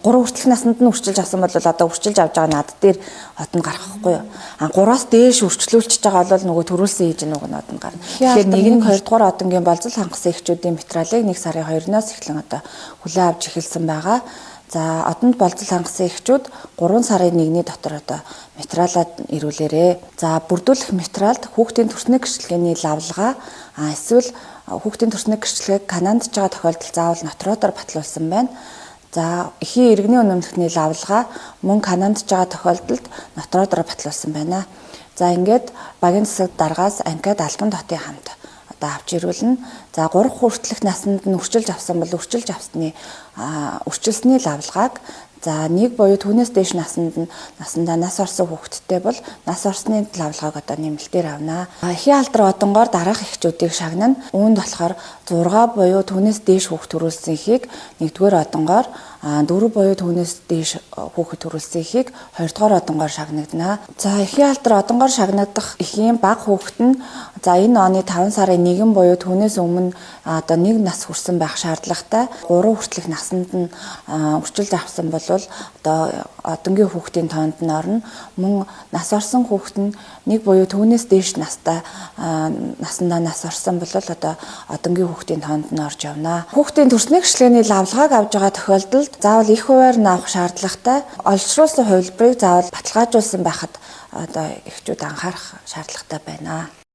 3 хүртэлх наснд нь үрчилж авсан бол одоо үрчилж авж байгаа над дээр одод гарахгүй юу. 3-аас дээш үрчлүүлчихэж байгаа бол нөгөө төрүүлсэн хийж нөгөө одод гарна. Тэгэхээр нэг нь 2 дугаар одонгийн болзол хангасан эхчүүдийн материалыг 1 сарын 2-наас эхлэн одоо хүлээн авч эхэлсэн байгаа. За одонд болзол хангасан эхчүүд 3 сарын 1-ний дотор одоо материалаад ирүүлээрэ. За бүрдүүлэх материалд хүүхдийн төрсний гэрчлэгээний лавлгаа эсвэл хүүхдийн төрсний гэрчлэгийг канондж байгаа тохиолдолд заавал нотродоор батлуулсан байна. За эхийн иргэний үнэмлэхний лавлгаа мөн канондж байгаа тохиолдолд нотродоор батлуулсан байна. За ингээд багийн засаг даргаас анкад албан дотын хамт одоо авч ирүүлнэ. За 3 хүртэлх наснд нь үрчилж авсан бол үрчилж авсны үрчилсний лавлгааг за 1 буюу түүнээс дээш насндаа нас орсон хүүхэдтэй бол нас орсны лавлгааг одоо нэмэлтээр авна. Эхийн алдар одонгоор дараах эхчүүдийг шагнана. Үүнд болохоор 6 буюу түүнээс дээш хүүхэд төрүүлсэн эхийг 1-р одонгоор 4 буюу түүнээс дээш хүүхэд төрүүлсэн эхийг 2-р одонгоор шагнагдана. За эхийн алдар одонгоор шагнагдах эхийн бага хүүхэд нь за энэ оны 5 сарын 1 буюу түүнээс өмнө одоо 1 нас хүрсэн байх шаардлагатай. 3 хүртэлх наснд нь үрчилж авсан бол одоо одонгийн хүүхдийн тоонд нь орно. Мөн нас орсон хүүхэд нь 1 буюу түүнээс дээш наснда нас орсон бол одоо одонгийн хүүхдийн тоонд нь орж явна. Хүүхдийн төрсний гэрчлэгээний лавлгааг авж байгаа тохиолдолд заавал их хувиар нь авах шаардлагатай. Олшруулсан хувилбарыг заавал баталгаажуулсан байхад одоо эхчүүд анхаарах шаардлагатай байна.